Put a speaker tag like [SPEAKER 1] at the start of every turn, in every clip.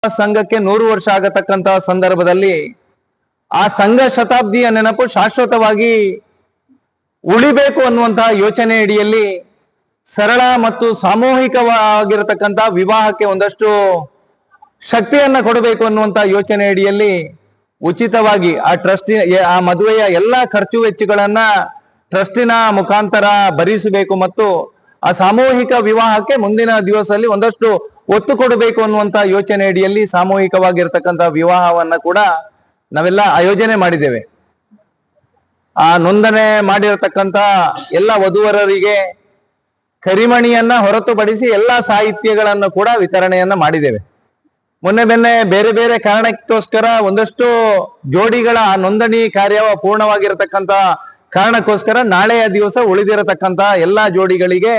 [SPEAKER 1] ಸಂಘಕ್ಕೆ 100 ವರ್ಷ ಆಗತಕ್ಕಂತ ಸಂದರ್ಭದಲ್ಲಿ ಆ ಸಂಘ ಶತಾಬ್ದಿಯ ನೆನಪು ಶಾಶ್ವತವಾಗಿ ಉಳಿಬೇಕು ಅನ್ನುವಂತಹ ಯೋಚನೆ ಅಡಿಯಲ್ಲಿ ಸರಳ ಮತ್ತು ಸಾಮೂಹಿಕವಾಗಿರತಕ್ಕಂತ ವಿವಾಹಕ್ಕೆ ಒಂದಷ್ಟು ಶಕ್ತಿಯನ್ನ ಕೊಡಬೇಕು ಅನ್ನುವಂತ ಯೋಚನೆ ಅಡಿಯಲ್ಲಿ ಉಚಿತವಾಗಿ ಆ ಮದುವೆಯ ಎಲ್ಲಾ ಖರ್ಚು ವೆಚ್ಚಗಳನ್ನ ಟ್ರಸ್ಟಿನ ಮುಖಾಂತರ ಭರಿಸಬೇಕು ಮತ್ತು ಆ ಸಾಮೂಹಿಕ ವಿವಾಹಕ್ಕೆ ಮುಂದಿನ ದಿವಸದಲ್ಲಿ ಒಂದಷ್ಟು ಒತ್ತು ಕೊಡಬೇಕು ಅನ್ನುವಂತ ಯೋಚನೆ ಅಡಿಯಲ್ಲಿ ಸಾಮೂಹಿಕವಾಗಿರ್ತಕ್ಕಂಥ ವಿವಾಹವನ್ನ ಕೂಡ ನಾವೆಲ್ಲ ಆಯೋಜನೆ ಮಾಡಿದ್ದೇವೆ. ಆ ನೋಂದಣಿ ಮಾಡಿರತಕ್ಕಂತ ಎಲ್ಲ ವಧುವರರಿಗೆ ಕರಿಮಣಿಯನ್ನ ಹೊರತುಪಡಿಸಿ ಎಲ್ಲಾ ಸಾಹಿತ್ಯಗಳನ್ನು ಕೂಡ ವಿತರಣೆಯನ್ನ ಮಾಡಿದ್ದೇವೆ. ಮೊನ್ನೆ ಬೇರೆ ಬೇರೆ ಕಾರಣಕ್ಕೋಸ್ಕರ ಒಂದಷ್ಟು ಜೋಡಿಗಳ ನೋಂದಣಿ ಕಾರ್ಯ ಪೂರ್ಣವಾಗಿರತಕ್ಕಂತ ಕಾರಣಕ್ಕೋಸ್ಕರ ನಾಳೆಯ ದಿವಸ ಉಳಿದಿರತಕ್ಕಂತ ಎಲ್ಲಾ ಜೋಡಿಗಳಿಗೆ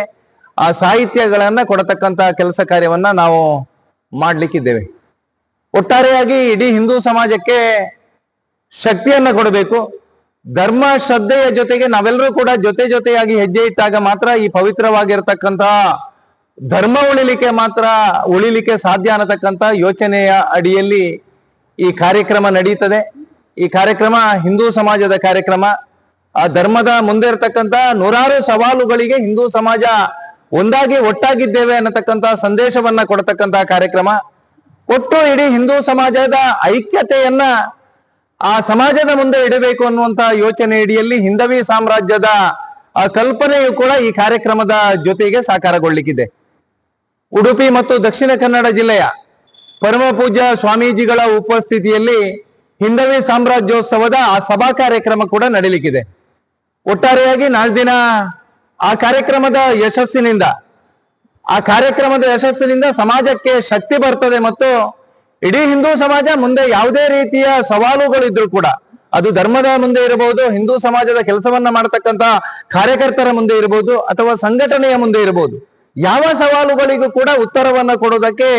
[SPEAKER 1] ಆ ಸಾಹಿತ್ಯಗಳನ್ನ ಕೊಡತಕ್ಕಂತ ಕೆಲಸ ಕಾರ್ಯವನ್ನ ನಾವು ಮಾಡ್ಲಿಕ್ಕಿದ್ದೇವೆ. ಒಟ್ಟಾರೆಯಾಗಿ ಇಡೀ ಹಿಂದೂ ಸಮಾಜಕ್ಕೆ ಶಕ್ತಿಯನ್ನ ಕೊಡಬೇಕು. ಧರ್ಮ ಶ್ರದ್ಧೆಯ ಜೊತೆಗೆ ನಾವೆಲ್ಲರೂ ಕೂಡ ಜೊತೆಯಾಗಿ ಹೆಜ್ಜೆ ಇಟ್ಟಾಗ ಮಾತ್ರ ಈ ಪವಿತ್ರವಾಗಿರ್ತಕ್ಕಂತ ಧರ್ಮ ಉಳಿಲಿಕ್ಕೆ ಸಾಧ್ಯ ಅನ್ನತಕ್ಕಂತ ಯೋಚನೆಯ ಅಡಿಯಲ್ಲಿ ಈ ಕಾರ್ಯಕ್ರಮ ನಡೀತದೆ. ಈ ಕಾರ್ಯಕ್ರಮ ಹಿಂದೂ ಸಮಾಜದ ಕಾರ್ಯಕ್ರಮ. ಆ ಧರ್ಮದ ಮುಂದೆ ಇರತಕ್ಕಂತ ನೂರಾರು ಸವಾಲುಗಳಿಗೆ ಹಿಂದೂ ಸಮಾಜ ಒಟ್ಟಾಗಿದ್ದೇವೆ ಅನ್ನತಕ್ಕಂತ ಸಂದೇಶವನ್ನ ಕೊಡತಕ್ಕಂತ ಕಾರ್ಯಕ್ರಮ. ಒಟ್ಟು ಇಡೀ ಹಿಂದೂ ಸಮಾಜದ ಐಕ್ಯತೆಯನ್ನ ಆ ಸಮಾಜದ ಮುಂದೆ ಇಡಬೇಕು ಅನ್ನುವಂತ ಯೋಚನೆ ಅಡಿಯಲ್ಲಿ ಹಿಂದವಿ ಸಾಮ್ರಾಜ್ಯದ ಆ ಕಲ್ಪನೆಯು ಕೂಡ ಈ ಕಾರ್ಯಕ್ರಮದ ಜೊತೆಗೆ ಸಾಕಾರಗೊಳ್ಳಿಕ್ಕಿದೆ. ಉಡುಪಿ ಮತ್ತು ದಕ್ಷಿಣ ಕನ್ನಡ ಜಿಲ್ಲೆಯ ಪರಮ ಪೂಜ್ಯ ಸ್ವಾಮೀಜಿಗಳ ಉಪಸ್ಥಿತಿಯಲ್ಲಿ ಹಿಂದವಿ ಸಾಮ್ರಾಜ್ಯೋತ್ಸವದ ಆ ಸಭಾ ಕಾರ್ಯಕ್ರಮ ಕೂಡ ನಡೀಲಿಕ್ಕಿದೆ. ಒಟ್ಟಾರೆಯಾಗಿ ನಾಲ್ಕು ದಿನ ಆ ಕಾರ್ಯಕ್ರಮದ ಯಶಸ್ಸಿನಿಂದ ಸಮಾಜಕ್ಕೆ ಶಕ್ತಿ ಬರ್ತದೆ ಮತ್ತು ಇಡೀ ಹಿಂದೂ ಸಮಾಜ ಮುಂದೆ ಯಾವುದೇ ರೀತಿಯ ಸವಾಲುಗಳಿದ್ರು ಕೂಡ ಅದು ಧರ್ಮದ ಮುಂದೆ ಇರಬಹುದು, ಹಿಂದೂ ಸಮಾಜದ ಕೆಲಸವನ್ನ ಮಾಡತಕ್ಕಂತ ಕಾರ್ಯಕರ್ತರ ಮುಂದೆ ಇರಬಹುದು ಅಥವಾ ಸಂಘಟನೆಯ ಮುಂದೆ ಇರಬಹುದು, ಯಾವ ಸವಾಲುಗಳಿಗೂ ಕೂಡ ಉತ್ತರವನ್ನ ಕೊಡೋದಕ್ಕೆ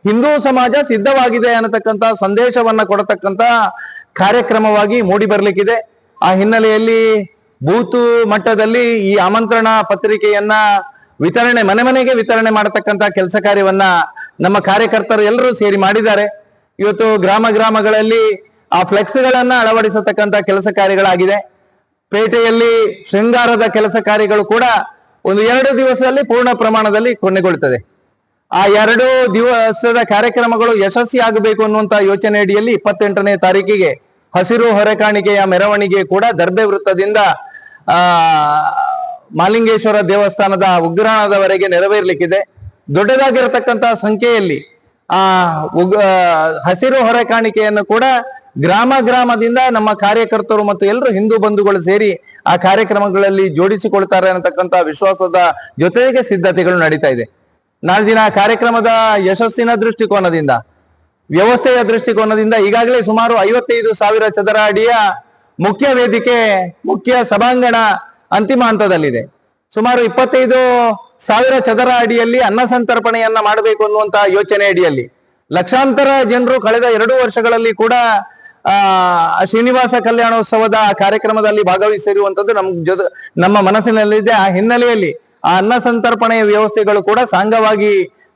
[SPEAKER 1] ಹಿಂದೂ ಸಮಾಜ ಸಿದ್ಧವಾಗಿದೆ ಅನ್ನತಕ್ಕಂತ ಸಂದೇಶವನ್ನ ಕೊಡತಕ್ಕಂತ ಕಾರ್ಯಕ್ರಮವಾಗಿ ಮೂಡಿ ಬರ್ಲಿಕ್ಕಿದೆ. ಆ ಹಿನ್ನೆಲೆಯಲ್ಲಿ ಬೂತು ಮಟ್ಟದಲ್ಲಿ ಈ ಆಮಂತ್ರಣ ಪತ್ರಿಕೆಯನ್ನ ಮನೆಗೆ ವಿತರಣೆ ಮಾಡತಕ್ಕಂತ ಕೆಲಸ ಕಾರ್ಯವನ್ನ ನಮ್ಮ ಕಾರ್ಯಕರ್ತರು ಎಲ್ಲರೂ ಸೇರಿ ಮಾಡಿದ್ದಾರೆ. ಇವತ್ತು ಗ್ರಾಮಗಳಲ್ಲಿ ಆ ಫ್ಲೆಕ್ಸ್ಗಳನ್ನ ಅಳವಡಿಸತಕ್ಕಂತ ಕೆಲಸ ಕಾರ್ಯಗಳಾಗಿದೆ. ಪೇಟೆಯಲ್ಲಿ ಶೃಂಗಾರದ ಕೆಲಸ ಕಾರ್ಯಗಳು ಕೂಡ 1-2 ದಿವಸದಲ್ಲಿ ಪೂರ್ಣ ಪ್ರಮಾಣದಲ್ಲಿ ಕೊನೆಗೊಳ್ಳುತ್ತದೆ. ಆ 2 ದಿವಸದ ಕಾರ್ಯಕ್ರಮಗಳು ಯಶಸ್ವಿಯಾಗಬೇಕು ಅನ್ನುವಂತ ಯೋಚನೆ ಅಡಿಯಲ್ಲಿ 28ನೇ ತಾರೀಕಿಗೆ ಹಸಿರು ಹೊರೆಕಾಣಿಕೆಯ ಮೆರವಣಿಗೆ ಕೂಡ ದರ್ಬೆ ವೃತ್ತದಿಂದ ಮಾಲಿಂಗೇಶ್ವರ ದೇವಸ್ಥಾನದ ಉಗ್ರಾಣದವರೆಗೆ ನೆರವೇರ್ಲಿಕ್ಕಿದೆ. ದೊಡ್ಡದಾಗಿರತಕ್ಕಂತ ಸಂಖ್ಯೆಯಲ್ಲಿ ಆ ಹಸಿರು ಹೊರೆಕಾಣಿಕೆಯನ್ನು ಕೂಡ ಗ್ರಾಮದಿಂದ ನಮ್ಮ ಕಾರ್ಯಕರ್ತರು ಮತ್ತು ಎಲ್ಲರೂ ಹಿಂದೂ ಬಂಧುಗಳು ಸೇರಿ ಆ ಕಾರ್ಯಕ್ರಮಗಳಲ್ಲಿ ಜೋಡಿಸಿಕೊಳ್ತಾರೆ ಅನ್ನತಕ್ಕಂತ ವಿಶ್ವಾಸದ ಜೊತೆಗೆ ಸಿದ್ಧತೆಗಳು ನಡೀತಾ ಇದೆ. ನಾಳೆ ದಿನ ಕಾರ್ಯಕ್ರಮದ ಯಶಸ್ಸಿನ ದೃಷ್ಟಿಕೋನದಿಂದ, ವ್ಯವಸ್ಥೆಯ ದೃಷ್ಟಿಕೋನದಿಂದ ಈಗಾಗಲೇ ಸುಮಾರು 55,000 ಚದರ ಅಡಿಯ ಮುಖ್ಯ ವೇದಿಕೆ, ಮುಖ್ಯ ಸಭಾಂಗಣ ಅಂತಿಮ ಹಂತದಲ್ಲಿದೆ. ಸುಮಾರು 25,000 ಚದರ ಅಡಿಯಲ್ಲಿ ಅನ್ನ ಸಂತರ್ಪಣೆಯನ್ನ ಮಾಡಬೇಕು ಅನ್ನುವಂತ ಯೋಚನೆ ಅಡಿಯಲ್ಲಿ ಲಕ್ಷಾಂತರ ಜನರು ಕಳೆದ 2 ವರ್ಷಗಳಲ್ಲಿ ಕೂಡ ಶ್ರೀನಿವಾಸ ಕಲ್ಯಾಣೋತ್ಸವದ ಕಾರ್ಯಕ್ರಮದಲ್ಲಿ ಭಾಗವಹಿಸಿರುವಂತದ್ದು ನಮ್ಮ ಮನಸ್ಸಿನಲ್ಲಿದೆ. ಆ ಹಿನ್ನೆಲೆಯಲ್ಲಿ ಆ ಅನ್ನ ಸಂತರ್ಪಣೆಯ ವ್ಯವಸ್ಥೆಗಳು ಕೂಡ ಸಾಂಗವಾಗಿ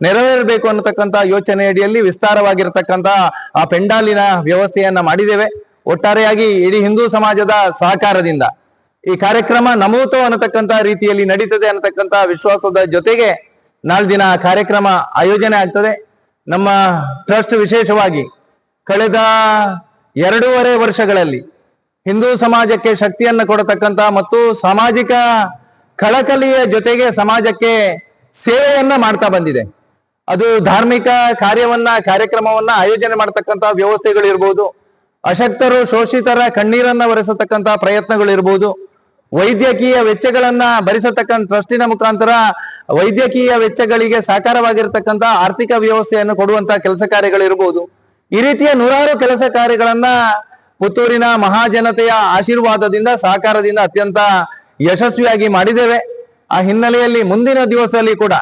[SPEAKER 1] ನೆರವೇರಬೇಕು ಅನ್ನತಕ್ಕಂತ ಯೋಚನೆ ಅಡಿಯಲ್ಲಿ ವಿಸ್ತಾರವಾಗಿರತಕ್ಕಂತ ಆ ಪೆಂಡಾಲಿನ ವ್ಯವಸ್ಥೆಯನ್ನ ಮಾಡಿದ್ದೇವೆ. ಒಟ್ಟಾರೆಯಾಗಿ ಇಡೀ ಹಿಂದೂ ಸಮಾಜದ ಸಹಕಾರದಿಂದ ಈ ಕಾರ್ಯಕ್ರಮ ನಮೂತು ಅನ್ನತಕ್ಕಂತ ರೀತಿಯಲ್ಲಿ ನಡೀತದೆ ಅನ್ನತಕ್ಕಂತ ವಿಶ್ವಾಸದ ಜೊತೆಗೆ ನಾಳೆ ದಿನ ಕಾರ್ಯಕ್ರಮ ಆಯೋಜನೆ ಆಗ್ತದೆ. ನಮ್ಮ ಟ್ರಸ್ಟ್ ವಿಶೇಷವಾಗಿ ಕಳೆದ 2.5 ವರ್ಷಗಳಲ್ಲಿ ಹಿಂದೂ ಸಮಾಜಕ್ಕೆ ಶಕ್ತಿಯನ್ನ ಕೊಡತಕ್ಕಂತ ಮತ್ತು ಸಾಮಾಜಿಕ ಕಳಕಳಿಯ ಜೊತೆಗೆ ಸಮಾಜಕ್ಕೆ ಸೇವೆಯನ್ನ ಮಾಡ್ತಾ ಬಂದಿದೆ. ಅದು ಧಾರ್ಮಿಕ ಕಾರ್ಯಕ್ರಮವನ್ನ ಆಯೋಜನೆ ಮಾಡತಕ್ಕಂತ ವ್ಯವಸ್ಥೆಗಳಿರ್ಬೋದು, ಅಶಕ್ತರು ಶೋಷಿತರ ಕಣ್ಣೀರನ್ನ ಒರೆಸತಕ್ಕಂತ ಪ್ರಯತ್ನಗಳಿರ್ಬೋದು, ವೈದ್ಯಕೀಯ ವೆಚ್ಚಗಳನ್ನ ಭರಿಸತಕ್ಕಂಥ ಟ್ರಸ್ಟಿನ ಮುಖಾಂತರ ವೈದ್ಯಕೀಯ ವೆಚ್ಚಗಳಿಗೆ ಸಾಕಾರವಾಗಿರ್ತಕ್ಕಂಥ ಆರ್ಥಿಕ ವ್ಯವಸ್ಥೆಯನ್ನು ಕೊಡುವಂತ ಕೆಲಸ ಕಾರ್ಯಗಳಿರ್ಬೋದು. ಈ ರೀತಿಯ ನೂರಾರು ಕೆಲಸ ಕಾರ್ಯಗಳನ್ನ ಪುತ್ತೂರಿನ ಮಹಾಜನತೆಯ ಆಶೀರ್ವಾದದಿಂದ, ಸಹಕಾರದಿಂದ ಅತ್ಯಂತ ಯಶಸ್ವಿಯಾಗಿ ಮಾಡಿದ್ದೇವೆ. ಆ ಹಿನ್ನೆಲೆಯಲ್ಲಿ ಮುಂದಿನ ದಿವಸದಲ್ಲಿ ಕೂಡ